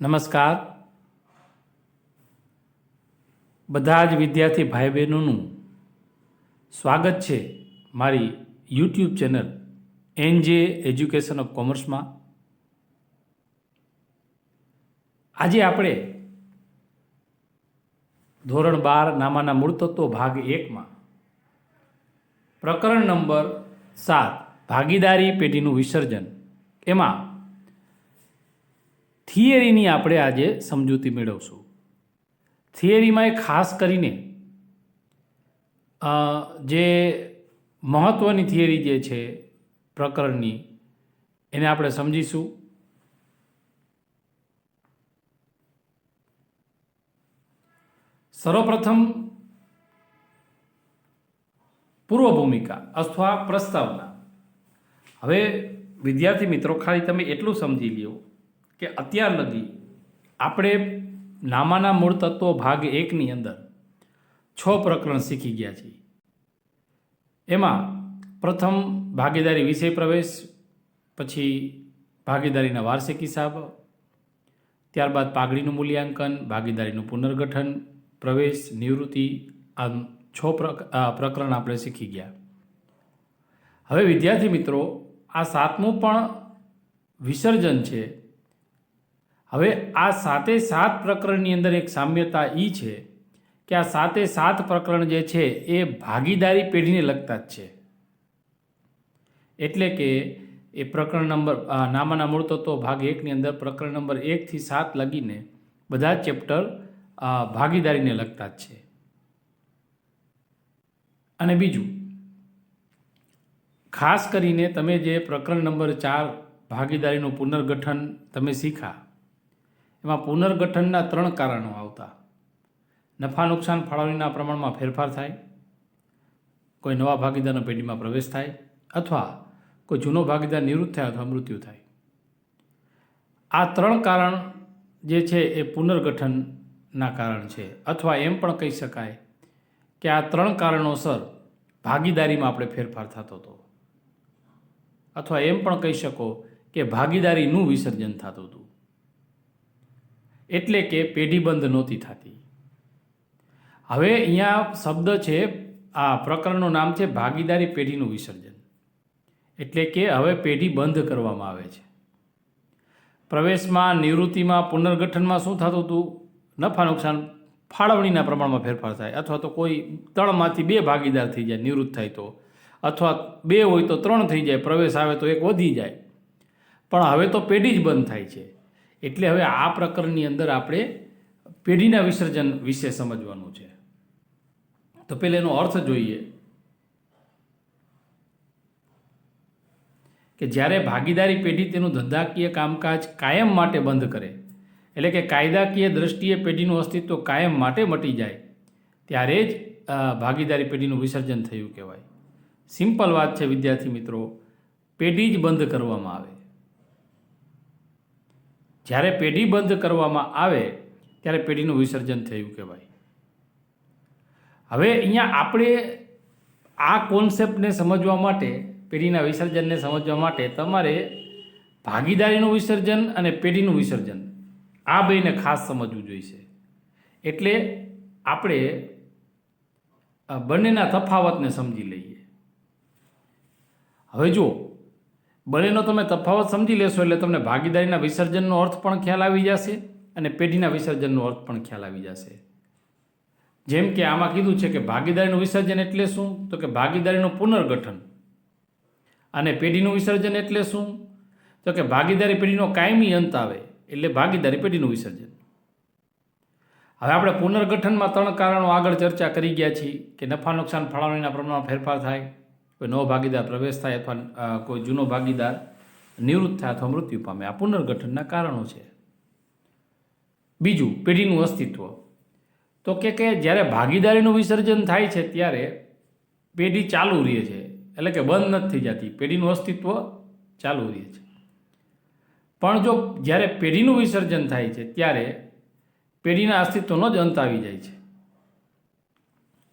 નમસ્કાર. બધા જ વિદ્યાર્થી ભાઈ બહેનોનું સ્વાગત છે મારી YouTube channel NJ education of કોમર્સમાં. આજે આપણે ધોરણ 12 નામાના મૂળ તત્વો ભાગ 1માં પ્રકરણ નંબર 7 ભાગીદારી પેઢીનું વિસર્જન એમાં થિયરીની આપણે આજે સમજૂતી મેળવશું. થિયરીમાં ખાસ કરીને જે મહત્ત્વની થિયરી જે છે પ્રકરણની એને આપણે સમજીશું. સર્વપ્રથમ પૂર્વ ભૂમિકા અથવા પ્રસ્તાવના. હવે વિદ્યાર્થી મિત્રો ખાલી તમે એટલું સમજી લ્યો કે અત્યાર લગી આપણે નામાના મૂળ તત્વો ભાગ 1ની અંદર 6 પ્રકરણ શીખી ગયા છીએ. એમાં પ્રથમ ભાગીદારી વિષય પ્રવેશ, પછી ભાગીદારીના વાર્ષિક હિસાબ, ત્યારબાદ પાઘડીનું મૂલ્યાંકન, ભાગીદારીનું પુનર્ગઠન, પ્રવેશ, નિવૃત્તિ, આમ 6 પ્રકરણ આપણે શીખી ગયા. હવે વિદ્યાર્થી મિત્રો આ 7મું પણ વિસર્જન છે. હવે આ 7 પ્રકરણની અંદર એક સામ્યતા એ છે કે આ 7 પ્રકરણ જે છે એ ભાગીદારી પેઢીને લગતા જ છે. એટલે કે એ પ્રકરણ નંબર નામાના મૂળ તત્વો ભાગ 1ની અંદર પ્રકરણ નંબર 1 થી 7 લગીને બધા જ ચેપ્ટર ભાગીદારીને લગતા જ છે. અને બીજું ખાસ કરીને તમે જે પ્રકરણ નંબર 4 ભાગીદારીનું પુનર્ગઠન તમે શીખા, એમાં પુનર્ગઠનના 3 કારણો આવતા. નફા નુકસાન ફાળવણીના પ્રમાણમાં ફેરફાર થાય, કોઈ નવા ભાગીદારના પેઢીમાં પ્રવેશ થાય, અથવા કોઈ જૂનો ભાગીદાર નિવૃત્ત થાય અથવા મૃત્યુ થાય. આ 3 કારણ જે છે એ પુનર્ગઠનના કારણ છે. અથવા એમ પણ કહી શકાય કે આ 3 કારણોસર ભાગીદારીમાં આપણે ફેરફાર થતો હતો. અથવા એમ પણ કહી શકો કે ભાગીદારીનું વિસર્જન થતું હતું. એટલે કે પેઢી બંધ નહોતી થતી. હવે અહીંયા શબ્દ છે, આ પ્રકરણનું નામ છે ભાગીદારી પેઢીનું વિસર્જન. એટલે કે હવે પેઢી બંધ કરવામાં આવે છે. પ્રવેશમાં, નિવૃત્તિમાં, પુનર્ગઠનમાં શું થતું હતું? નફા નુકસાન ફાળવણીના પ્રમાણમાં ફેરફાર થાય, અથવા તો કોઈ 3માંથી 2 ભાગીદાર થઈ જાય નિવૃત્ત થાય તો, અથવા 2 હોય તો 3 થઈ જાય, પ્રવેશ આવે તો 1 વધી જાય. પણ હવે તો પેઢી જ બંધ થાય છે. એટલે હવે આ પ્રકરણની અંદર આપણે પેઢીના વિસર્જન વિશે સમજવાનું છે. તો પહેલાં એનો અર્થ જોઈએ કે જ્યારે ભાગીદારી પેઢી તેનું ધંધાકીય કામકાજ કાયમ માટે બંધ કરે, એટલે કે કાયદાકીય દ્રષ્ટિએ પેઢીનું અસ્તિત્વ કાયમ માટે મટી જાય, ત્યારે જ ભાગીદારી પેઢીનું વિસર્જન થયું કહેવાય. સિમ્પલ વાત છે વિદ્યાર્થી મિત્રો, પેઢી જ બંધ કરવામાં આવે. જ્યારે પેઢી બંધ કરવામાં આવે ત્યારે પેઢીનું વિસર્જન થયું કહેવાય. હવે અહીંયા આપણે આ કોન્સેપ્ટને સમજવા માટે, પેઢીના વિસર્જનને સમજવા માટે તમારે ભાગીદારીનું વિસર્જન અને પેઢીનું વિસર્જન આ બેને ખાસ સમજવું જોઈશે. એટલે આપણે બંનેના તફાવતને સમજી લઈએ. હવે જુઓ, બંનેનો તમે તફાવત સમજી લેશો એટલે તમને ભાગીદારીના વિસર્જનનો અર્થ પણ ખ્યાલ આવી જશે અને પેઢીના વિસર્જનનો અર્થ પણ ખ્યાલ આવી જશે. જેમ કે આમાં કીધું છે કે ભાગીદારીનું વિસર્જન એટલે શું? તો કે ભાગીદારીનું પુનર્ગઠન. અને પેઢીનું વિસર્જન એટલે શું? તો કે ભાગીદારી પેઢીનો કાયમી અંત આવે એટલે ભાગીદારી પેઢીનું વિસર્જન. હવે આપણે પુનર્ગઠનમાં 3 કારણો આગળ ચર્ચા કરી ગયા છીએ કે નફા નુકસાન ફાળવણીના પ્રમાણમાં ફેરફાર થાય, કોઈ નવો ભાગીદાર પ્રવેશ થાય, અથવા કોઈ જૂનો ભાગીદાર નિવૃત્ત થાય અથવા મૃત્યુ પામે. આ પુનર્ગઠનના કારણો છે. બીજું, પેઢીનું અસ્તિત્વ. તો કે જ્યારે ભાગીદારીનું વિસર્જન થાય છે ત્યારે પેઢી ચાલુ રહે છે, એટલે કે બંધ નથી થઈ જતી, પેઢીનું અસ્તિત્વ ચાલુ રહે છે. પણ જો જ્યારે પેઢીનું વિસર્જન થાય છે ત્યારે પેઢીના અસ્તિત્વનો જ અંત આવી જાય છે.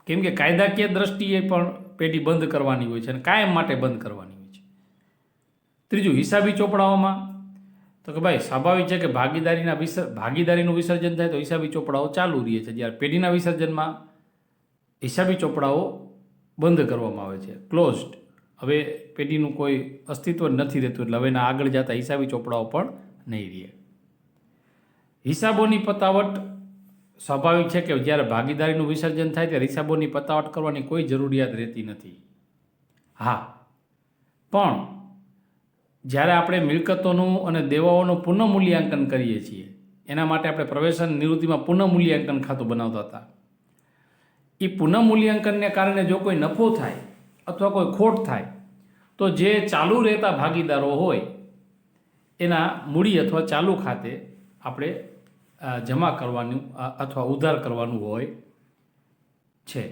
કેમ કે કાયદાકીય દ્રષ્ટિએ પણ પેઢી બંધ કરવાની હોય છે અને કાયમ માટે બંધ કરવાની હોય છે. ત્રીજું, હિસાબી ચોપડાઓમાં તો કે ભાઈ સ્વાભાવિક છે કે ભાગીદારીનું વિસર્જન થાય તો હિસાબી ચોપડાઓ ચાલુ રહે છે, જ્યારે પેઢીના વિસર્જનમાં હિસાબી ચોપડાઓ બંધ કરવામાં આવે છે, ક્લોઝડ. હવે પેઢીનું કોઈ અસ્તિત્વ નથી રહેતું, એટલે હવે એના આગળ જતા હિસાબી ચોપડાઓ પણ નહીં રહે. હિસાબોની પતાવટ સ્વાભાવિક છે કે જ્યારે ભાગીદારીનું વિસર્જન થાય ત્યારે હિસાબોની પતાવટ કરવાની કોઈ જરૂરિયાત રહેતી નથી. હા, પણ જ્યારે આપણે મિલકતોનું અને દેવાઓનું પુનઃમૂલ્યાંકન કરીએ છીએ, એના માટે આપણે પ્રવેશન નિવૃત્તિમાં પુનઃમૂલ્યાંકન ખાતું બનાવતા હતા. એ પુનઃમૂલ્યાંકનને કારણે જો કોઈ નફો થાય અથવા કોઈ ખોટ થાય તો જે ચાલુ રહેતા ભાગીદારો હોય એના મૂડી અથવા ચાલુ ખાતે આપણે જમા કરવાનું અથવા ઉધાર કરવાનું હોય છે.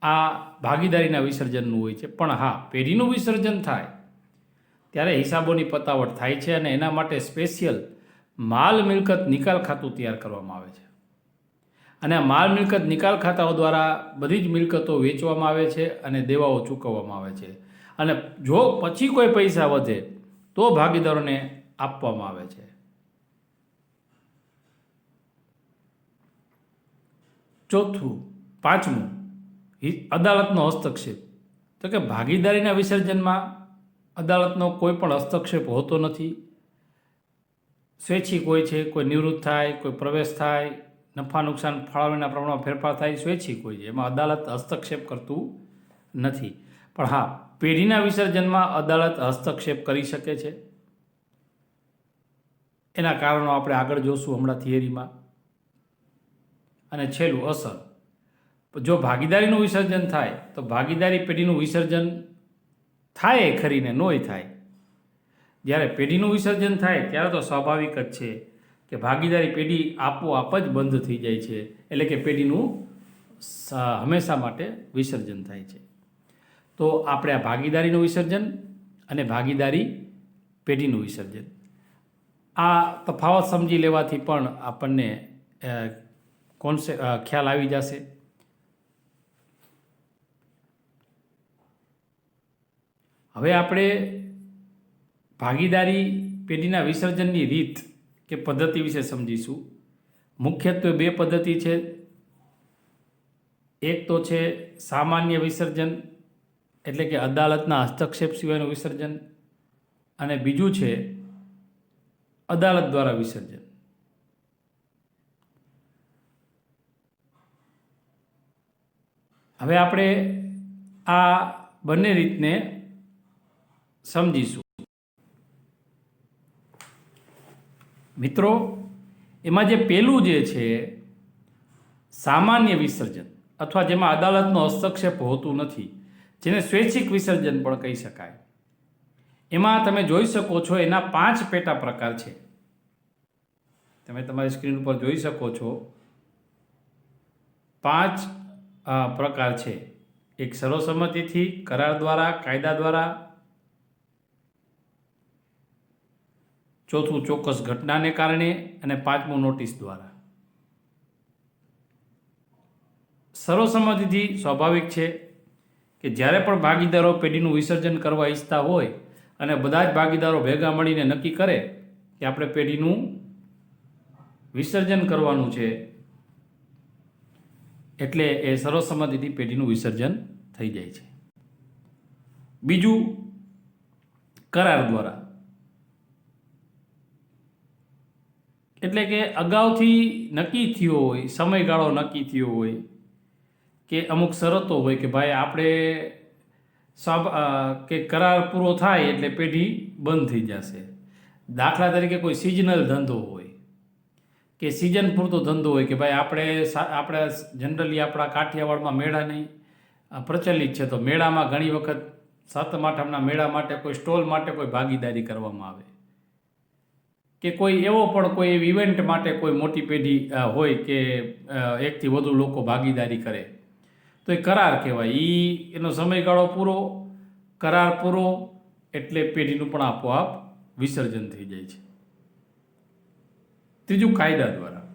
આ ભાગીદારીના વિસર્જનનું હોય છે. પણ હા, પેઢીનું વિસર્જન થાય ત્યારે હિસાબોની પતાવટ થાય છે અને એના માટે સ્પેશિયલ માલ મિલકત નિકાલ ખાતું તૈયાર કરવામાં આવે છે. અને આ માલ મિલકત નિકાલ ખાતાઓ દ્વારા બધી જ મિલકતો વેચવામાં આવે છે અને દેવાઓ ચૂકવવામાં આવે છે. અને જો પછી કોઈ પૈસા વધે તો ભાગીદારોને આપવામાં આવે છે. પાંચમું, અદાલતનો હસ્તક્ષેપ. તો કે ભાગીદારીના વિસર્જનમાં અદાલતનો કોઈ પણ હસ્તક્ષેપ હોતો નથી. સ્વૈચ્છિક હોય છે, કોઈ નિવૃત્ત થાય, કોઈ પ્રવેશ થાય, નફા નુકસાન ફાળવણીના પ્રમાણમાં ફેરફાર થાય, સ્વૈચ્છિક હોય છે, એમાં અદાલત હસ્તક્ષેપ કરતું નથી. પણ હા, પેઢીના વિસર્જનમાં અદાલત હસ્તક્ષેપ કરી શકે છે. એના કારણો આપણે આગળ જોશું હમણાં થિયરીમાં. અને છેલ્લું, અસર. જો ભાગીદારીનું વિસર્જન થાય તો ભાગીદારી પેઢીનું વિસર્જન થાય ખરીને નોય થાય. જ્યારે પેઢીનું વિસર્જન થાય ત્યારે તો સ્વાભાવિક જ છે કે ભાગીદારી પેઢી આપોઆપ જ બંધ થઈ જાય છે, એટલે કે પેઢીનું હંમેશા માટે વિસર્જન થાય છે. તો આપણે આ ભાગીદારીનું વિસર્જન અને ભાગીદારી પેઢીનું વિસર્જન, આ તફાવત સમજી લેવાથી પણ આપણને ખ્યાલ આવી જશે. હવે આપણે ભાગીદારી પેઢીના વિસર્જનની રીત કે પદ્ધતિ વિશે સમજીશું. મુખ્યત્વે બે પદ્ધતિ છે. એક તો છે સામાન્ય વિસર્જન, એટલે કે અદાલતના હસ્તક્ષેપ સિવાયનું વિસર્જન, અને બીજું છે અદાલત દ્વારા વિસર્જન. હવે આપણે આ બંને રીતને સમજીશું. મિત્રો, એમાં જે પહેલું જે છે સામાન્ય વિસર્જન, અથવા જેમાં અદાલતનો હસ્તક્ષેપ હોતું નથી, જેને સ્વૈચ્છિક વિસર્જન પણ કહી શકાય, એમાં તમે જોઈ શકો છો એના 5 પેટા પ્રકાર છે. તમે તમારી સ્ક્રીન ઉપર જોઈ શકો છો 5 પ્રકાર છે. એક સર્વસંમતિથી, કરાર દ્વારા, કાયદા દ્વારા, ચોથું ચોક્કસ ઘટનાને કારણે, અને પાંચમું નોટિસ દ્વારા. સર્વસંમતિથી સ્વાભાવિક છે કે જ્યારે પણ ભાગીદારો પેઢીનું વિસર્જન કરવા ઈચ્છતા હોય અને બધા જ ભાગીદારો ભેગા મળીને નક્કી કરે કે આપણે પેઢીનું વિસર્જન કરવાનું છે, એટલે એ સર્વસંમતિથી પેઢીનું વિસર્જન થઈ જાય છે. બીજું, કરાર દ્વારા, એટલે કે અગાઉથી નક્કી થયો હોય, સમયગાળો નક્કી થયો હોય કે અમુક શરતો હોય કે ભાઈ આપણે કે કરાર પૂરો થાય એટલે પેઢી બંધ થઈ જશે. દાખલા તરીકે કોઈ સિઝનલ ધંધો હોય કે સિઝન પૂરતો ધંધો હોય કે ભાઈ આપણે જનરલી આપણા કાઠિયાવાડમાં મેળાની પ્રચલિત છે, તો મેળામાં ઘણી વખત સાતમ આઠમના મેળા માટે કોઈ સ્ટોલ માટે કોઈ ભાગીદારી કરવામાં આવે, કે કોઈ એવો પણ કોઈ ઇવેન્ટ માટે કોઈ મોટી પેઢી હોય કે એકથી વધુ લોકો ભાગીદારી કરે, તો એ કરાર કહેવાય. એનો સમયગાળો પૂરો, કરાર પૂરો એટલે પેઢીનું પણ આપોઆપ વિસર્જન થઈ જાય છે. ત્રીજું, કાયદા દ્વારા.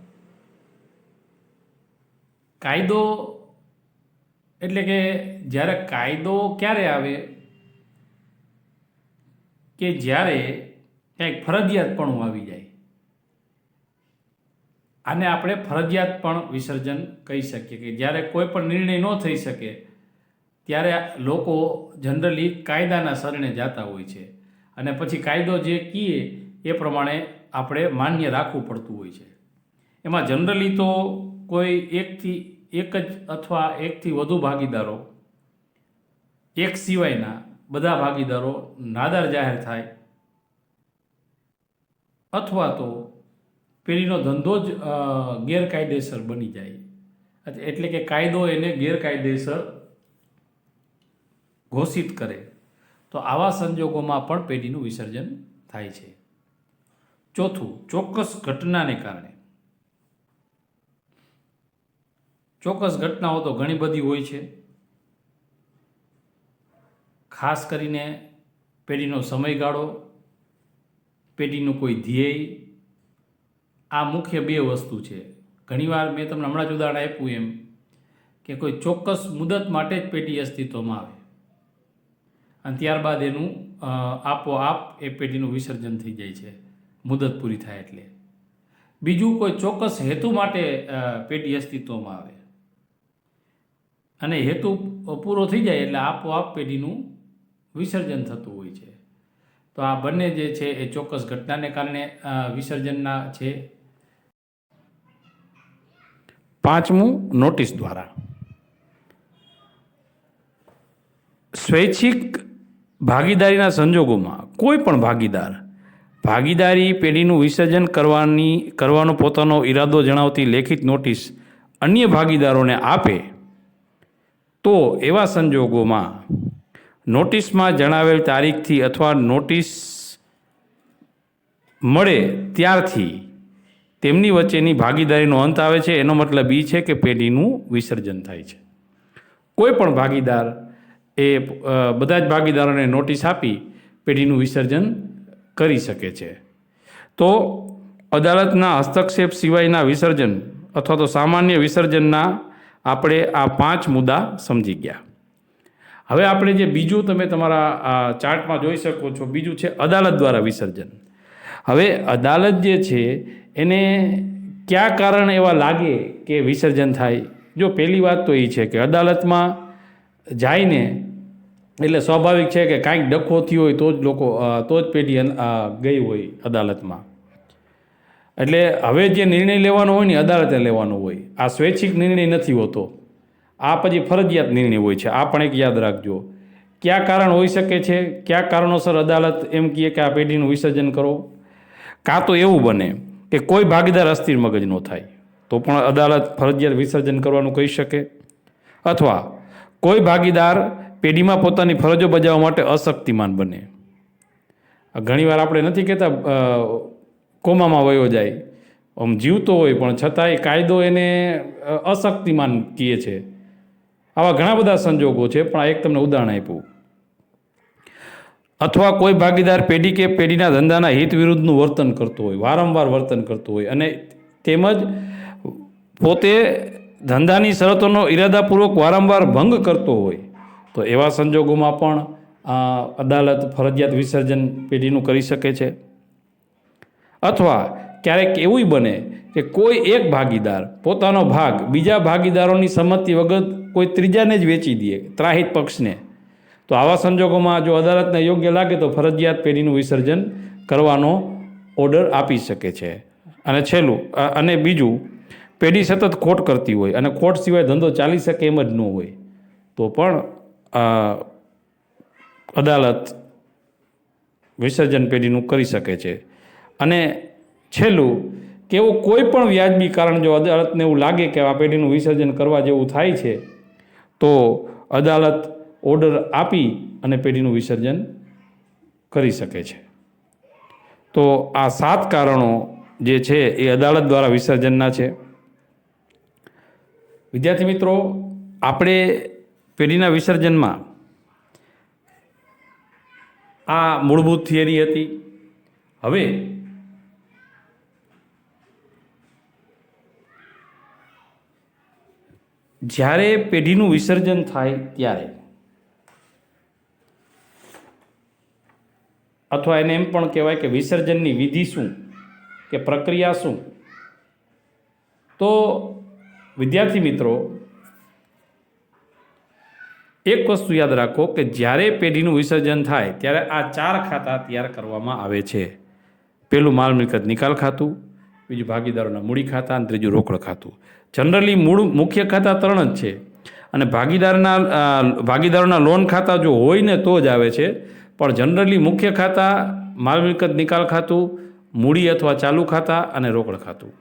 કાયદો એટલે કે જ્યારે કાયદો ક્યારે આવે કે જ્યારે ક્યાંક ફરજિયાતપણું આવી જાય, આને આપણે ફરજિયાત પણ વિસર્જન કહી શકીએ. કે જ્યારે કોઈ પણ નિર્ણય ન થઈ શકે ત્યારે લોકો જનરલી કાયદાના શરણે જતા હોય છે અને પછી કાયદો જે કહે એ પ્રમાણે આપણે માન્ય રાખવું પડતું હોય છે. એમાં જનરલી તો કોઈ એક જ અથવા એકથી વધુ ભાગીદારો, એક સિવાયના બધા ભાગીદારો નાદાર જાહેર થાય અથવા તો પેઢીનો ધંધો જ ગેરકાયદેસર બની જાય, એટલે કે કાયદો એને ગેરકાયદેસર ઘોષિત કરે, તો આવા સંજોગોમાં પણ પેઢીનું વિસર્જન થાય છે. ચોથું, ચોક્કસ ઘટનાને કારણે. ચોક્કસ ઘટનાઓ તો ઘણી બધી હોય છે, ખાસ કરીને પેઢીનો સમયગાળો, પેઢીનું કોઈ ધ્યેય, આ મુખ્ય બે વસ્તુ છે. ઘણીવાર મેં તમને હમણાં જ ઉદાહરણ આપ્યું એમ કે કોઈ ચોક્કસ મુદત માટે જ પેઢી અસ્તિત્વમાં આવે અને ત્યારબાદ એનું આપોઆપ એ પેઢીનું વિસર્જન થઈ જાય છે મુદત પૂરી થાય એટલે. બીજું, કોઈ ચોક્કસ હેતુ માટે પેઢી અસ્તિત્વમાં આવે અને હેતુ પૂરો થઈ જાય એટલે આપોઆપ પેઢીનું વિસર્જન થતું હોય છે. તો આ બંને જે છે એ ચોક્કસ ઘટનાને કારણે વિસર્જનના છે. પાંચમું, નોટિસ દ્વારા. સ્વૈચ્છિક ભાગીદારીના સંજોગોમાં કોઈ પણ ભાગીદારી પેઢીનું વિસર્જન કરવાનો પોતાનો ઈરાદો જણાવતી લેખિત નોટિસ અન્ય ભાગીદારોને આપે તો એવા સંજોગોમાં નોટિસમાં જણાવેલ તારીખથી અથવા નોટિસ મળે ત્યારથી તેમની વચ્ચેની ભાગીદારીનો અંત આવે છે. એનો મતલબ એ છે કે પેઢીનું વિસર્જન થાય છે. કોઈ પણ ભાગીદાર એ બધા જ ભાગીદારોને નોટિસ આપી પેઢીનું વિસર્જન કરી શકે છે. તો અદાલતના હસ્તક્ષેપ સિવાયના વિસર્જન અથવા તો સામાન્ય વિસર્જનના આપણે આ 5 મુદ્દા સમજી ગયા. હવે આપણે જે બીજું તમે તમારા ચાર્ટમાં જોઈ શકો છો, બીજું છે અદાલત દ્વારા વિસર્જન. હવે અદાલત જે છે એને કયા કારણ એવા લાગે કે વિસર્જન થાય? જો પહેલી વાત તો એ છે કે અદાલતમાં જાયને એટલે સ્વાભાવિક છે કે કાંઈક ડખો થયો હોય તો જ પેઢી ગઈ હોય અદાલતમાં. એટલે હવે જે નિર્ણય લેવાનો હોય ને અદાલતે લેવાનો હોય. આ સ્વૈચ્છિક નિર્ણય નથી હોતો, આ પછી ફરજિયાત નિર્ણય હોય છે. આ પણ એક યાદ રાખજો. કયા કારણ હોઈ શકે છે? કયા કારણોસર અદાલત એમ કહે કે આ પેઢીનું વિસર્જન કરો? કાં તો એવું બને કે કોઈ ભાગીદાર અસ્થિર મગજનો થાય તો પણ અદાલત ફરજિયાત વિસર્જન કરવાનું કહી શકે, અથવા કોઈ ભાગીદાર પેઢીમાં પોતાની ફરજો બજાવવા માટે અશક્તિમાન બને. ઘણીવાર આપણે નથી કહેતા કોમામાં વયો જાય, આમ જીવતો હોય પણ છતાંય કાયદો એને અશક્તિમાન કહે છે. આવા ઘણા બધા સંજોગો છે, પણ આ એક તમને ઉદાહરણ આપ્યું. અથવા કોઈ ભાગીદાર પેઢી કે પેઢીના ધંધાના હિત વિરુદ્ધનું વર્તન કરતો હોય, વારંવાર વર્તન કરતો હોય અને તેમજ પોતે ધંધાની શરતોનો ઈરાદાપૂર્વક વારંવાર ભંગ કરતો હોય, તો એવા સંજોગોમાં પણ અદાલત ફરજિયાત વિસર્જન પેઢીનું કરી શકે છે. અથવા ક્યારેક એવું બને કે કોઈ એક ભાગીદાર પોતાનો ભાગ બીજા ભાગીદારોની સંમતિ વગર કોઈ ત્રીજાને જ વેચી દે, ત્રાહિત પક્ષને, તો આવા સંજોગોમાં જો અદાલતને યોગ્ય લાગે તો ફરજિયાત પેઢીનું વિસર્જન કરવાનો ઓર્ડર આપી શકે છે. અને છેલ્લું અને બીજું, પેઢી સતત ખોટ કરતી હોય અને ખોટ સિવાય ધંધો ચાલી શકે એમ જ ન હોય તો પણ અદાલત વિસર્જન પેઢીનું કરી શકે છે. અને છેલ્લું કે એવું કોઈ પણ વ્યાજબી કારણ જો અદાલતને એવું લાગે કે આ પેઢીનું વિસર્જન કરવા જેવું થાય છે તો અદાલત ઓર્ડર આપી અને પેઢીનું વિસર્જન કરી શકે છે. તો આ 7 કારણો જે છે એ અદાલત દ્વારા વિસર્જનના છે. વિદ્યાર્થી મિત્રો, આપણે પેઢીના વિસર્જનમાં આ મૂળભૂત થિયરી હતી. હવે જ્યારે પેઢીનું વિસર્જન થાય ત્યારે અથવા એને એમ પણ કહેવાય કે વિસર્જનની વિધિ શું કે પ્રક્રિયા શું? તો વિદ્યાર્થી મિત્રો, એક વસ્તુ યાદ રાખો કે જ્યારે પેઢીનું વિસર્જન થાય ત્યારે આ 4 ખાતા તૈયાર કરવામાં આવે છે. પહેલું માલ મિલકત નિકાલ ખાતું, બીજું ભાગીદારોના મૂડી ખાતા અને ત્રીજું રોકડ ખાતું. જનરલી મુખ્ય ખાતા 3 જ છે અને ભાગીદારોના લોન ખાતા જો હોય ને તો જ આવે છે, પણ જનરલી મુખ્ય ખાતા માલ મિલકત નિકાલ ખાતું, મૂડી અથવા ચાલુ ખાતા અને રોકડ ખાતું.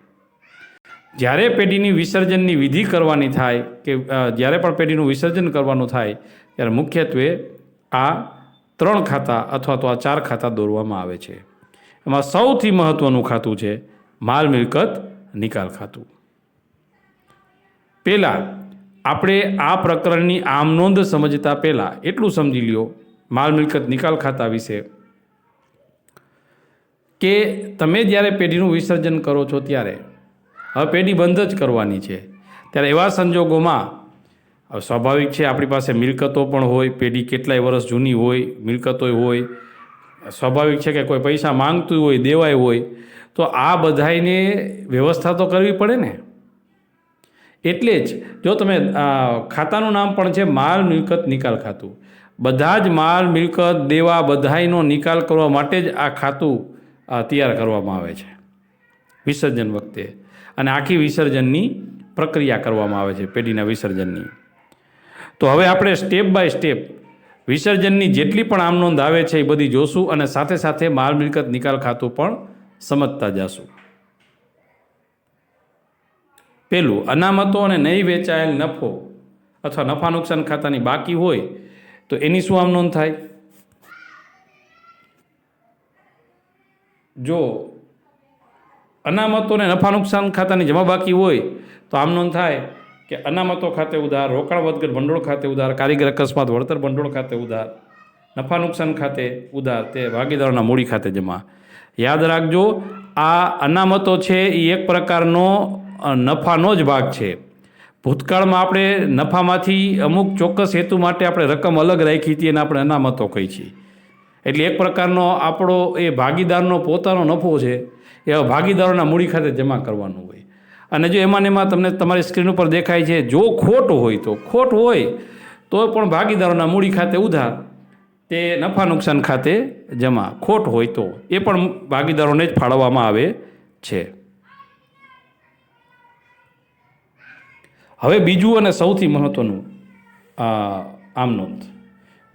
જ્યારે પેઢીની વિસર્જનની વિધિ કરવાની થાય કે જ્યારે પણ પેઢીનું વિસર્જન કરવાનું થાય ત્યારે મુખ્યત્વે આ 3 ખાતા અથવા તો આ 4 ખાતા દોરવામાં આવે છે. એમાં સૌથી મહત્ત્વનું ખાતું છે માલ મિલકત નિકાલ ખાતું. પહેલાં આપણે આ પ્રકરણની આમ નોંધ સમજતા પહેલાં એટલું સમજી લ્યો માલ મિલકત નિકાલ ખાતા વિશે કે તમે જ્યારે પેઢીનું વિસર્જન કરો છો ત્યારે હવે પેઢી બંધ જ કરવાની છે, ત્યારે એવા સંજોગોમાં સ્વાભાવિક છે આપણી પાસે મિલકતો પણ હોય, પેઢી કેટલાય વર્ષ જૂની હોય, મિલકતો હોય, સ્વાભાવિક છે કે કોઈ પૈસા માંગતું હોય, દેવાય હોય, તો આ બધાને વ્યવસ્થા તો કરવી પડે ને. એટલે જ જો તમે ખાતાનું નામ પણ છે માલ મિલકત નિકાલ ખાતું. બધા જ માલ મિલકત દેવા બધાયનો નિકાલ કરવા માટે જ આ ખાતું તૈયાર કરવામાં આવે છે વિસર્જન વખતે, અને આખી વિસર્જનની પ્રક્રિયા કરવામાં આવે છે પેઢીના વિસર્જનની. તો હવે આપણે સ્ટેપ બાય સ્ટેપ વિસર્જનની જેટલી પણ આમ નોંધ આવે છે એ બધી જોશું અને સાથે સાથે માલ મિલકત નિકાલ ખાતું પણ સમજતા જશું. પહેલું, અનામતો અને નહીં વેચાયેલ નફો અથવા નફા નુકસાન ખાતાની બાકી હોય તો એની શું આમ નોંધ થાય? જો અનામતો અને નફા નુકસાન ખાતાની જમા બાકી હોય તો આમ નોંધ થાય કે અનામતો ખાતે ઉધાર, રોકડ વધઘટ ભંડોળ ખાતે ઉધાર, કારીગર અકસ્માત વળતર ભંડોળ ખાતે ઉધાર, નફા નુકસાન ખાતે ઉધાર, તે ભાગીદારોના મૂડી ખાતે જમા. યાદ રાખજો, આ અનામતો છે એ એક પ્રકારનો નફાનો જ ભાગ છે. ભૂતકાળમાં આપણે નફામાંથી અમુક ચોક્કસ હેતુ માટે આપણે રકમ અલગ રાખી હતી અને આપણે અનામતો કહી છીએ. એટલે એક પ્રકારનો આપણો એ ભાગીદારનો પોતાનો નફો છે એ ભાગીદારોના મૂડી ખાતે જમા કરવાનું હોય. અને જો એમાં તમને તમારી સ્ક્રીન ઉપર દેખાય છે, જો ખોટ હોય તો પણ ભાગીદારોના મૂડી ખાતે ઉધાર, તે નફા નુકસાન ખાતે જમા. ખોટ હોય તો એ પણ ભાગીદારોને જ ફાળવવામાં આવે છે. હવે બીજું અને સૌથી મહત્ત્વનું આમ નોંધ,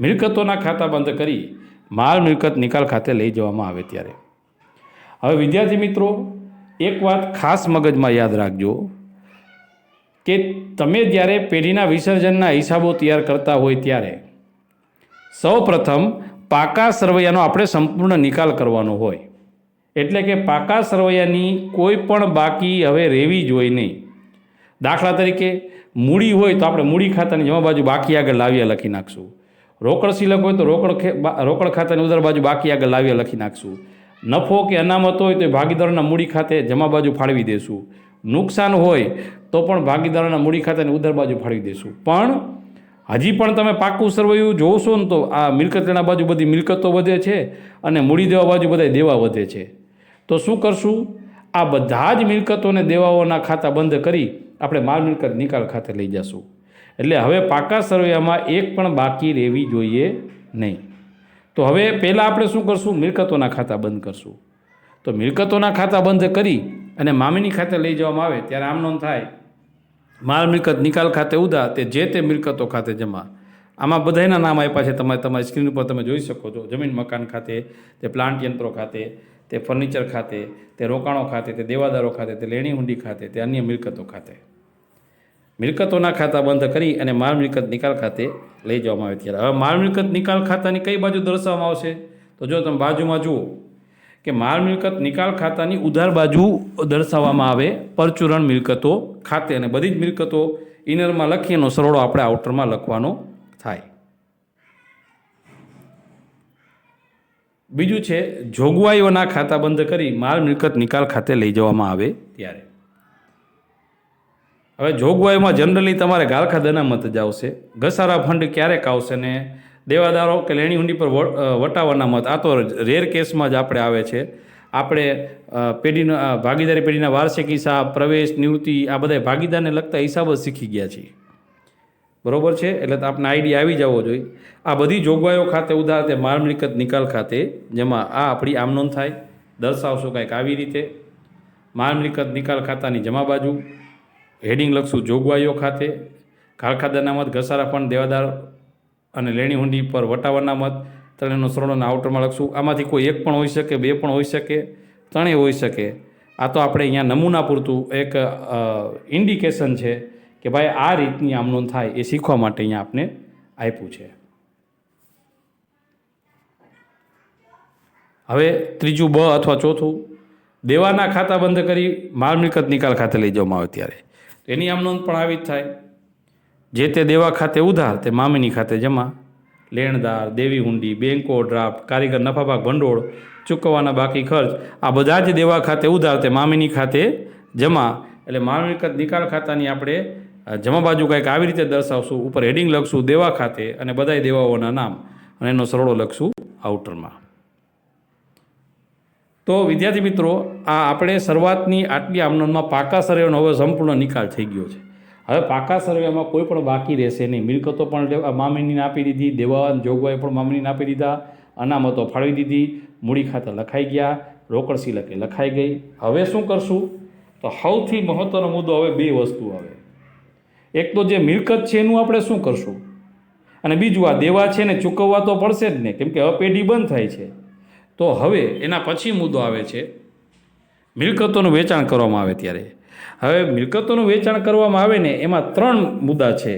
મિલકતોના ખાતા બંધ કરી માલ મિલકત નિકાલ ખાતે લઈ જવામાં આવે ત્યારે. હવે વિદ્યાર્થી મિત્રો, એક વાત ખાસ મગજમાં યાદ રાખજો કે તમે જ્યારે પેઢીના વિસર્જનના હિસાબો તૈયાર કરતા હોય ત્યારે સૌ પ્રથમ પાકા સરવૈયાનો આપણે સંપૂર્ણ નિકાલ કરવાનો હોય. એટલે કે પાકા સરવૈયાની કોઈ પણ બાકી હવે રહેવી જોઈએ નહીં. દાખલા તરીકે મૂડી હોય તો આપણે મૂડી ખાતાની જમા બાજુ બાકી આગળ લાવ્યા લખી નાખશું. રોકડ સિલક હોય તો રોકડ ખાતાની ઉધાર બાજુ બાકી આગળ લાવ્યા લખી નાખશું. નફો કે અનામત હોય તો ભાગીદારોના મૂડી ખાતે જમા બાજુ ફાળવી દેશું. નુકસાન હોય તો પણ ભાગીદારોના મૂડી ખાતાની ઉધાર બાજુ ફાળવી દેશું. પણ હજી પણ તમે પાકું સરવૈયું જોશો ને તો આ મિલકત લેણા બાજુ બધી મિલકતો વધે છે અને મૂડી દેવા બાજુ બધા દેવા વધે છે. તો શું કરશું? આ બધા જ મિલકતોને દેવાઓના ખાતા બંધ કરી આપણે માલ મિલકત નિકાલ ખાતે લઈ જશું. એટલે હવે પાકા સરવૈયામાં એક પણ બાકી રહેવી જોઈએ નહીં. તો હવે પહેલાં આપણે શું કરશું? મિલકતોના ખાતા બંધ કરશું. તો મિલકતોના ખાતા બંધ કરી અને મામીની ખાતે લઈ જવામાં આવે ત્યારે આમ નોંધ થાય માલ મિલકત નિકાલ ખાતે ઉધાર, તે જે તે મિલકતો ખાતે જમા. આમાં બધાના નામ આપ્યા છે, તમારી સ્ક્રીન ઉપર તમે જોઈ શકો છો. જમીન મકાન ખાતે, તે પ્લાન્ટ યંત્રો ખાતે, તે ફર્નિચર ખાતે, તે રોકાણો ખાતે, તે દેવાદારો ખાતે, તે લેણી હુંડી ખાતે, તે અન્ય મિલકતો ખાતે. મિલકતોના ખાતા બંધ કરી અને માલ મિલકત નિકાલ ખાતે લઈ જવામાં આવે ત્યારે હવે માલ મિલકત નિકાલ ખાતાની કઈ બાજુ દર્શાવવામાં આવશે? તો જો તમે બાજુમાં જુઓ કે માલ મિલકત નિકાલ ખાતાની ઉધાર બાજુ દર્શાવવામાં આવે પરચુરણ મિલકતો ખાતે, અને બધી જ મિલકતો ઇનરમાં લખી એનો સરવાળો આપણે આઉટરમાં લખવાનો થાય. બીજું છે જોગવાઈઓના ખાતા બંધ કરી માલ મિલકત નિકાલ ખાતે લઈ જવામાં આવે ત્યારે. હવે જોગવાઈમાં જનરલી તમારે ગાળખા અનામત જ આવશે. ઘસારા ફંડ ક્યારેક આવશે ને દેવાદારો કે લેણી હુંડી પર વટાવવાના મત, આ તો રેર કેસમાં જ આપણે આવે છે. આપણે પેઢીના ભાગીદારી પેઢીના વાર્ષિક હિસાબ, પ્રવેશ, નિવૃત્તિ, આ બધા ભાગીદારને લગતા હિસાબ જ શીખી ગયા છીએ. બરોબર છે, એટલે તો આપણે આઈડિયા આવી જવો જોઈએ. આ બધી જોગવાઈઓ ખાતે ઉધાર તે માલ મિલકત નિકાલ ખાતે જેમાં આ આપણી આમ નોંધ થાય, દર્શાવશું કાંઈક આવી રીતે. માલ મિલકત નિકાલ ખાતાની જમા બાજુ હેડિંગ લખશું જોગવાઈઓ ખાતે, કારખાદારના મત, ઘસારા ફંડ, દેવાદાર અને લેણી હુંડી પર વટાવવાના મત, ત્રણેયનો સરવાળોના આઉટરમાં લખશું. આમાંથી કોઈ એક પણ હોઈ શકે, બે પણ હોઈ શકે, ત્રણેય હોઈ શકે. આ તો આપણે અહીંયા નમૂના પૂરતું એક ઇન્ડિકેશન છે કે ભાઈ આ રીતની આમ નોંધ થાય એ શીખવા માટે અહીંયા આપણે આપ્યું છે. હવે ત્રીજું બ અથવા ચોથું, દેવાના ખાતા બંધ કરી માલ મિલકત નિકાલ ખાતે લઈ જવામાં આવે ત્યારે એની આમ નોંધ પણ આવી જ થાય. જે તે દેવા ખાતે ઉધાર તે મામીની ખાતે જમા, લેણદાર, દેવી હુંડી, બેંકો, ડ્રાફ્ટ, કારીગર નફાભાગ ભંડોળ, ચૂકવવાના બાકી ખર્ચ, આ બધા જ દેવા ખાતે ઉધાર તે મામીની ખાતે જમા. એટલે માલ મિલકત નિકાલ ખાતાની આપણે જમા બાજુ કંઈક આવી રીતે દર્શાવશું. ઉપર હેડિંગ લખશું દેવા ખાતે અને બધાય દેવાઓના નામ અને એનો સરવાળો લખશું આઉટરમાં. તો વિદ્યાર્થી મિત્રો, આ આપણે શરૂઆતની આટલી આમનોંધમાં પાકા સર્વેનો હવે સંપૂર્ણ નિકાલ થઈ ગયો છે. હવે પાકા સર્વેમાં કોઈ પણ બાકી રહેશે નહીં. મિલકતો પણ મામીનીને આપી દીધી, દેવા જોગવાઈ પણ મામીનીને આપી દીધા, અનામતો ફાળવી દીધી, મૂડી ખાતા લખાઈ ગયા, રોકડ સિલકે લખાઈ ગઈ. હવે શું કરશું? તો સૌથી મહત્ત્વનો મુદ્દો હવે બે વસ્તુ આવે. એક તો જે મિલકત છે એનું આપણે શું કરશું, અને બીજું આ દેવા છે ને ચૂકવવા તો પડશે જ ને, કેમ કે હવે પેઢી બંધ થાય છે. તો હવે એના પછી મુદ્દો આવે છે મિલકતોનું વેચાણ કરવામાં આવે ત્યારે. હવે મિલકતોનું વેચાણ કરવામાં આવે ને એમાં ત્રણ મુદ્દા છે.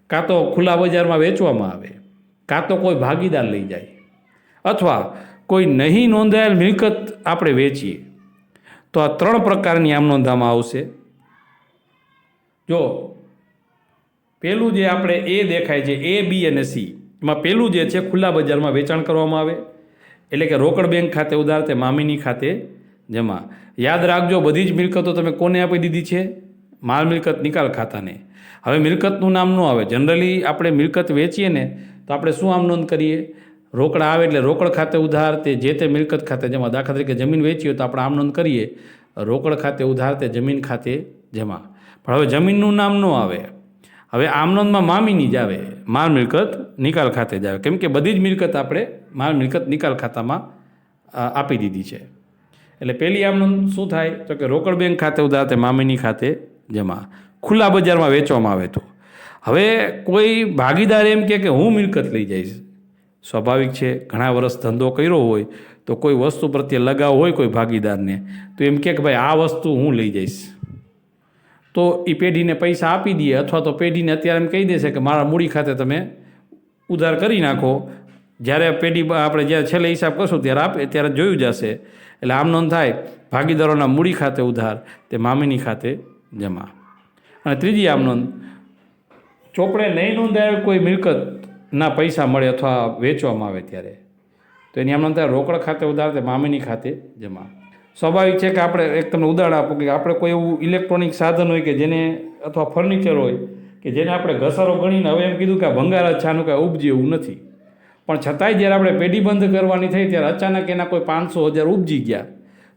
કાં તો ખુલ્લા બજારમાં વેચવામાં આવે, કાં તો કોઈ ભાગીદાર લઈ જાય, અથવા કોઈ નહીં નોંધાયેલ મિલકત આપણે વેચીએ. તો આ ત્રણ પ્રકારની આમ નોંધવામાં આવશે. જો પહેલું જે આપણે એ દેખાય છે A, B અને C, એમાં પહેલું જે છે ખુલ્લા બજારમાં વેચાણ કરવામાં આવે, એટલે કે રોકડ બેંક ખાતે ઉધાર તે મામીની ખાતે જમા. યાદ રાખજો, બધી જ મિલકતો તમે કોને આપી દીધી છે? માલ મિલકત નિકાલ ખાતાને. હવે મિલકતનું નામ ન આવે. જનરલી આપણે મિલકત વેચીએ ને તો આપણે શું આમ નોંધ કરીએ? રોકડા આવે એટલે રોકડ ખાતે ઉધાર તે જે તે મિલકત ખાતે જમા. દાખલા તરીકે જમીન વેચી હોય તો આપણે આમ નોંધ કરીએ રોકડ ખાતે ઉધાર તે જમીન ખાતે જમા. પણ હવે જમીનનું નામ ન આવે. હવે આમ નોંધમાં મામીની જ આવે, માલ મિલકત નિકાલ ખાતે જ આવે, કેમ કે બધી જ મિલકત આપણે માલ મિલકત નિકાલ ખાતામાં આપી દીધી છે. એટલે પહેલી આમ નોંધ શું થાય? તો કે રોકડ બેંક ખાતે ઉધાર તે મામીની ખાતે જમા. ખુલ્લા બજારમાં વેચવામાં આવે તો હવે કોઈ ભાગીદાર એમ કે હું મિલકત લઈ જઈશ. સ્વાભાવિક છે, ઘણા વર્ષ ધંધો કર્યો હોય તો કોઈ વસ્તુ પ્રત્યે લગાવ હોય કોઈ ભાગીદારને, તો એમ કે ભાઈ આ વસ્તુ હું લઈ જઈશ. તો એ પેઢીને પૈસા આપી દઈએ, અથવા તો પેઢીને અત્યારે એમ કહી દેશે કે મારા મૂડી ખાતે તમે ઉધાર કરી નાખો. જ્યારે પેઢી આપણે જ્યારે છેલ્લે હિસાબ કરશું ત્યારે જોયું જશે. એટલે આમ નોંધ થાય ભાગીદારોના મૂડી ખાતે ઉધાર તે મામીની ખાતે જમા. અને ત્રીજી આમ નોંધ, ચોપડે નહીં નોંધાયેલ કોઈ મિલકતના પૈસા મળે અથવા વેચવામાં આવે ત્યારે તો એની આમ નોંધ થાય રોકડ ખાતે ઉધાર તે મામીની ખાતે જમા. સ્વાભાવિક છે કે આપણે એક તમને ઉદાહરણ આપું કે આપણે કોઈ એવું ઇલેક્ટ્રોનિક સાધન હોય કે જેને અથવા ફર્નિચર હોય કે જેને આપણે ઘસારો ગણીને હવે એમ કીધું કે આ ભંગાર જ છાનું કાંઈ ઉપજે એવું નથી, પણ છતાંય જ્યારે આપણે પેઢી બંધ કરવાની થઈ ત્યારે અચાનક એના કોઈ 500,000 ઉપજી ગયા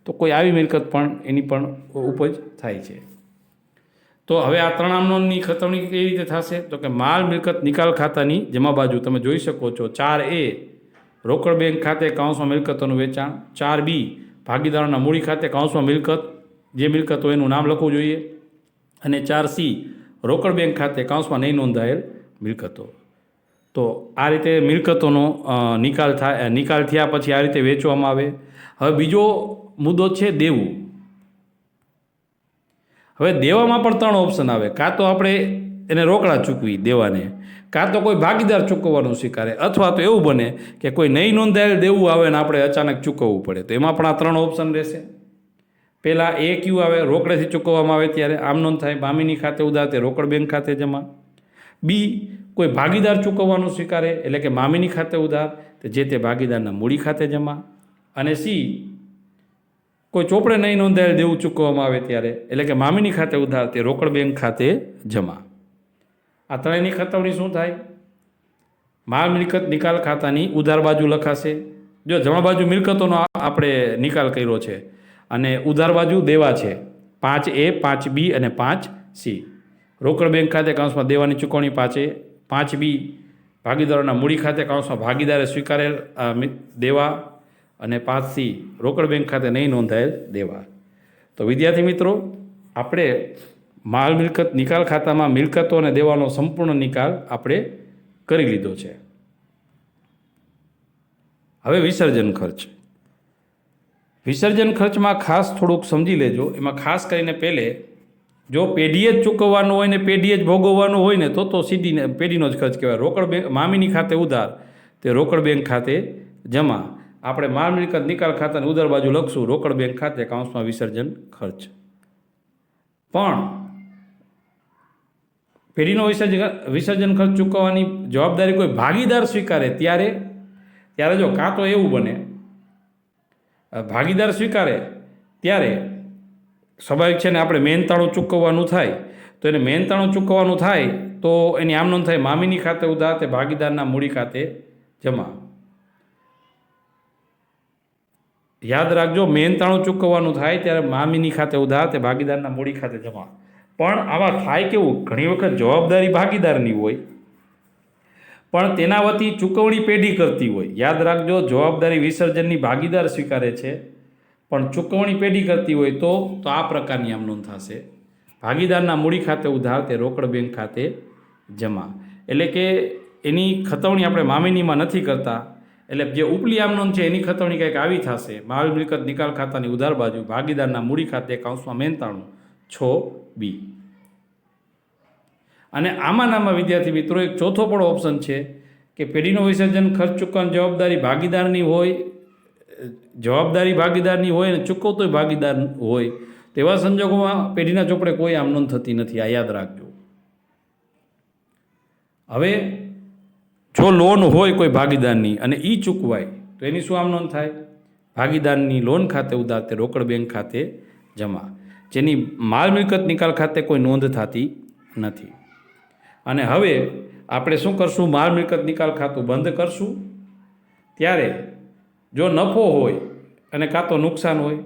તો કોઈ આવી મિલકત પણ એની પણ ઉપજ થાય છે. તો હવે આ ત્રણ આમ નોંધની ખતવણી કેવી રીતે થશે? તો કે માલ મિલકત નિકાલ ખાતાની જમા બાજુ તમે જોઈ શકો છો 4A રોકડ બેંક ખાતે કાઉન્સમાં મિલકતોનું વેચાણ, 4B ભાગીદારોના મૂડી ખાતે કાઉન્સમાં મિલકત, જે મિલકત હોય એનું નામ લખવું જોઈએ, અને 4C રોકડ બેંક ખાતે કાઉન્સમાં નહીં નોંધાયેલ મિલકતો. તો આ રીતે મિલકતોનો નિકાલ થયા પછી આ રીતે વેચવામાં આવે. હવે બીજો મુદ્દો છે દેવું. હવે દેવામાં પણ ત્રણ ઓપ્શન આવે. કાં તો આપણે એને રોકડા ચૂકવી દેવાને, કાં તો કોઈ ભાગીદાર ચૂકવવાનું સ્વીકારે, અથવા તો એવું બને કે કોઈ નહીં નોંધાયેલ દેવું આવે ને આપણે અચાનક ચૂકવવું પડે. તો એમાં પણ આ ત્રણ ઓપ્શન રહેશે. પહેલાં A, Q આવે, રોકડેથી ચૂકવવામાં આવે ત્યારે આમ નોંધ થાય મામીની ખાતે ઉધાર તે રોકડ બેંક ખાતે જમા. B, કોઈ ભાગીદાર ચૂકવવાનું સ્વીકારે એટલે કે મામીની ખાતે ઉધાર તે જે તે ભાગીદારના મૂડી ખાતે જમા. અને C, કોઈ ચોપડે નહીં નોંધાયેલ દેવું ચૂકવવામાં આવે ત્યારે એટલે કે મામીની ખાતે ઉધાર તે રોકડ બેંક ખાતે જમા. આ ત્રણેયની ખતવણી શું થાય? માલ મિલકત નિકાલ ખાતાની ઉધાર બાજુ લખાશે. જો જમા બાજુ મિલકતોનો આપણે નિકાલ કર્યો છે અને ઉધાર બાજુ દેવા છે 5A 5B અને 5C. રોકડ બેંક ખાતે કાઉન્સમાં દેવાની ચૂકવણી 5A, 5B ભાગીદારોના મૂડી ખાતે કાઉન્સમાં ભાગીદારે સ્વીકારેલ દેવા અને 5C રોકડ બેંક ખાતે નહીં નોંધાયેલ દેવા. તો વિદ્યાર્થી મિત્રો, આપણે માલ મિલકત નિકાલ ખાતામાં મિલકતો અને દેવાનો સંપૂર્ણ નિકાલ આપણે કરી લીધો છે. હવે વિસર્જન ખર્ચ. વિસર્જન ખર્ચમાં ખાસ થોડુંક સમજી લેજો. એમાં ખાસ કરીને પહેલે જો પેઢીએ જ ચૂકવવાનું હોય ને પેઢીએ જ ભોગવવાનું હોય ને તો સીધી પેઢીનો જ ખર્ચ કહેવાય. રોકડ બેંક મામીની ખાતે ઉધાર તે રોકડ બેંક ખાતે જમા. આપણે માલ મિલકત નિકાલ ખાતાની ઉધાર બાજુ લખશું રોકડ બેંક ખાતે કાઉન્સમાં વિસર્જન ખર્ચ. પણ પેઢીનો વિસર્જન ખર્ચ ચૂકવવાની જવાબદારી કોઈ ભાગીદાર સ્વીકારે ત્યારે જો કાં તો એવું બને ભાગીદાર સ્વીકારે ત્યારે સ્વાભાવિક છે ને આપણે મહેનતાણું ચૂકવવાનું થાય તો એને મહેનતાણું ચૂકવવાનું થાય તો એની આમ નોંધ થાય મામીની ખાતે ઉધાર તે ભાગીદારના મૂડી ખાતે જમા. યાદ રાખજો, મહેનતાણું ચૂકવવાનું થાય ત્યારે મામીની ખાતે ઉધાર તે ભાગીદારના મૂડી ખાતે જમા. પણ આમાં થાય કેવું, ઘણી વખત જવાબદારી ભાગીદારની હોય પણ તેના વતી ચૂકવણી પેઢી કરતી હોય. યાદ રાખજો, જવાબદારી વિસર્જનની ભાગીદાર સ્વીકારે છે પણ ચૂકવણી પેઢી કરતી હોય તો આ પ્રકારની આમ નોંધ થશે ભાગીદારના મૂડી ખાતે ઉધાર તે રોકડ બેંક ખાતે જમા. એટલે કે એની ખતવણી આપણે મામીનીમાં નથી કરતા, એટલે જે ઉપલી આમ નોંધ છે એની ખતવણી કંઈક આવી થશે. માલ મિલકત નિકાલ ખાતાની ઉધાર બાજુ ભાગીદારના મૂડી ખાતે કાઉન્સમાં 93(6)B. અને આમાંનામાં વિદ્યાર્થી મિત્રો એક ચોથો પણ ઓપ્શન છે કે પેઢીનો વિસર્જન ખર્ચ ચૂકવવાની જવાબદારી ભાગીદારની હોય અને ચૂકવતોય ભાગીદાર હોય. તેવા સંજોગોમાં પેઢીના ચોપડે કોઈ આમ નોંધ થતી નથી. આ યાદ રાખજો. હવે જો લોન હોય કોઈ ભાગીદારની અને એ ચૂકવાય તો એની શું આમ નોંધ થાય? ભાગીદારની લોન ખાતે ઉધાર તે રોકડ બેંક ખાતે જમા, જેની માલ મિલકત નિકાલ ખાતે કોઈ નોંધ થતી નથી. અને હવે આપણે શું કરશું? માલ મિલકત નિકાલ ખાતું બંધ કરશું. ત્યારે જો નફો હોય અને કાં તો નુકસાન હોય.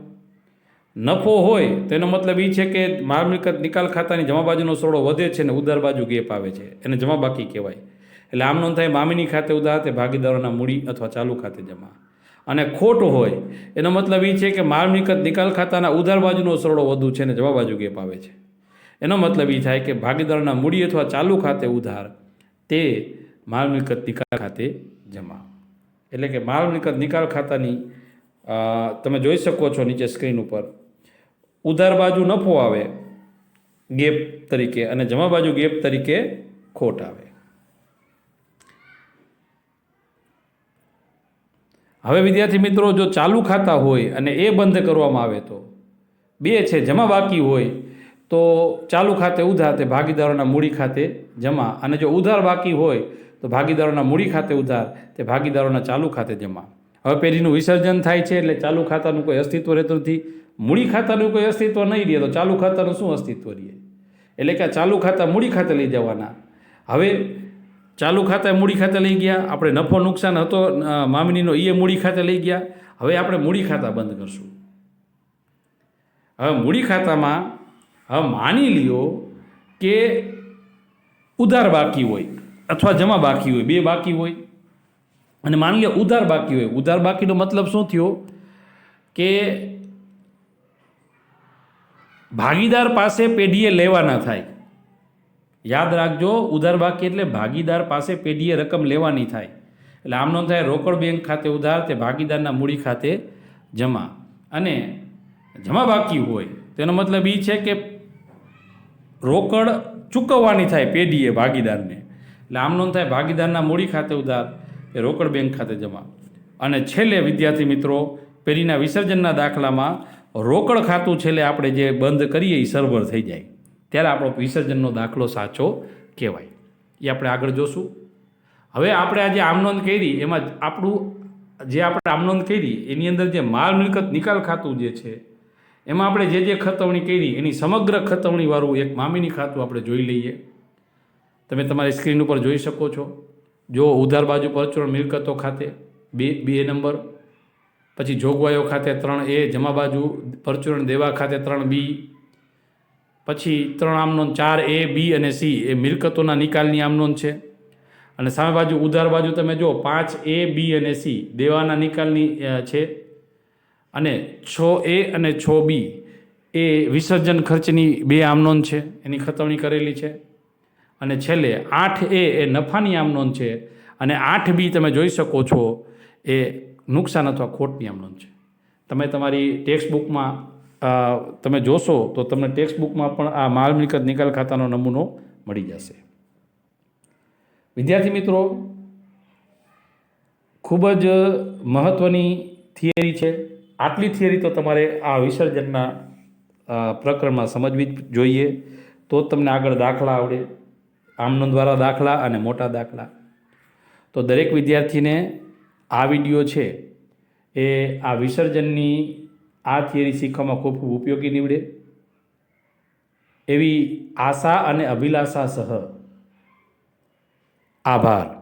નફો હોય તો એનો મતલબ એ છે કે માલ મિલકત નિકાલ ખાતાની જમા બાજુનો સોળો વધે છે ને ઉધાર બાજુ ગેપ આવે છે, એને જમા બાકી કહેવાય. એટલે આમ નોંધ થાય મામીની ખાતે ઉધાર તે ભાગીદારોના મૂડી અથવા ચાલુ ખાતે જમા. અને ખોટ હોય એનો મતલબ એ છે કે માલ મિલકત નિકાલ ખાતાના ઉધાર બાજુનો સરળો વધુ છે ને જમા બાજુ ગેપ આવે છે. એનો મતલબ એ થાય કે ભાગીદારોના મૂડી અથવા ચાલુ ખાતે ઉધાર તે માલ મિલકત નિકાલ ખાતે જમા. એટલે કે માલ મિલકત નિકાલ ખાતાની તમે જોઈ શકો છો નીચે સ્ક્રીન ઉપર ઉધાર બાજુ નફો આવે ગેપ તરીકે અને જમા બાજુ ગેપ તરીકે ખોટ આવે. હવે વિદ્યાર્થી મિત્રો, જો ચાલુ ખાતા હોય અને એ બંધ કરવામાં આવે તો બે છે. જમા બાકી હોય તો ચાલુ ખાતે ઉધાર તે ભાગીદારોના મૂડી ખાતે જમા, અને જો ઉધાર બાકી હોય તો ભાગીદારોના મૂડી ખાતે ઉધાર તે ભાગીદારોના ચાલુ ખાતે જમા. હવે પેઢીનું વિસર્જન થાય છે એટલે ચાલુ ખાતાનું કોઈ અસ્તિત્વ રહેતું નથી. મૂડી ખાતાનું કોઈ અસ્તિત્વ નહીં રહે તો ચાલુ ખાતાનું શું અસ્તિત્વ રહે? એટલે કે ચાલુ ખાતા મૂડી ખાતે લઈ જવાના. હવે ચાલુ ખાતા મૂડી ખાતે લઈ ગયા, આપણે નફો નુકસાન હતો મામીનીનો એ મૂડી ખાતે લઈ ગયા. હવે આપણે મૂડી ખાતા બંધ કરશું. હવે મૂડી ખાતામાં હવે માની લ્યો કે ઉધાર બાકી હોય અથવા જમા બાકી હોય, બે બાકી હોય. અને માની લો ઉધાર બાકી હોય. ઉધાર બાકીનો મતલબ શું થયો કે ભાગીદાર પાસે પેઢીએ લેવાના થાય. યાદ રાખજો, ઉધાર બાકી એટલે ભાગીદાર પાસે પેઢીએ રકમ લેવાની થાય. એટલે આમ નોંધ થાય રોકડ બેંક ખાતે ઉધાર તે ભાગીદારના મૂડી ખાતે જમા. અને જમા બાકી હોય તેનો મતલબ એ છે કે રોકડ ચૂકવવાની થાય પેઢીએ ભાગીદારને. એટલે આમ નોંધ થાય ભાગીદારના મૂડી ખાતે ઉધાર એ રોકડ બેંક ખાતે જમા. અને છેલ્લે વિદ્યાર્થી મિત્રો, પેઢીના વિસર્જનના દાખલામાં રોકડ ખાતું છેલ્લે આપણે જે બંધ કરીએ એ સર્વર થઈ જાય ત્યારે આપણો વિસર્જનનો દાખલો સાચો કહેવાય. એ આપણે આગળ જોશું. હવે આપણે આજે આમનોંધ કરી એમાં આપણે આમનોંધ કરી એની અંદર જે માલ મિલકત નિકાલ ખાતું જે છે એમાં આપણે જે ખતવણી કરી એની સમગ્ર ખતવણીવાળું એક મામીની ખાતું આપણે જોઈ લઈએ. તમે તમારી સ્ક્રીન ઉપર જોઈ શકો છો. જો ઉધાર બાજુ પરચુરણ મિલકતો ખાતે 2 નંબર, પછી જોગવાઈઓ ખાતે 3A, જમા બાજુ પરચુરણ દેવા ખાતે 3B, પછી 3 આમનોંધ 4A, B અને C એ મિલકતોના નિકાલની આમનોંધ છે. અને સામે બાજુ ઉધાર બાજુ તમે જો 5A, B અને C દેવાના નિકાલની છે. અને 6A અને 6B એ વિસર્જન ખર્ચની 2 આમનોંધ છે, એની ખતવણી કરેલી છે. અને છેલ્લે 8A એ નફાની આમનોંધ છે. અને 8B તમે જોઈ શકો છો એ નુકસાન અથવા ખોટની આમનોંધ છે. તમે તમારી ટેક્સ બુકમાં તમે જોશો તો તમને ટેક્સ બુકમાં પણ આ માલ મિલકત નિકાલ ખાતાનો નમૂનો મળી જશે. વિદ્યાર્થી મિત્રો, ખૂબ જ મહત્ત્વની થિયરી છે. આટલી થિયરી તો તમારે આ વિસર્જનના પ્રકરણમાં સમજવી જ જોઈએ, તો જ તમને આગળ દાખલા આવડે, આમનોંધવાળા દાખલા અને મોટા દાખલા. તો દરેક વિદ્યાર્થીને આ વિડીયો છે એ આ વિસર્જનની આ થિયરી શીખવામાં ખૂબ ખૂબ ઉપયોગી નીવડે એવી આશા અને અભિલાષા સહ આભાર.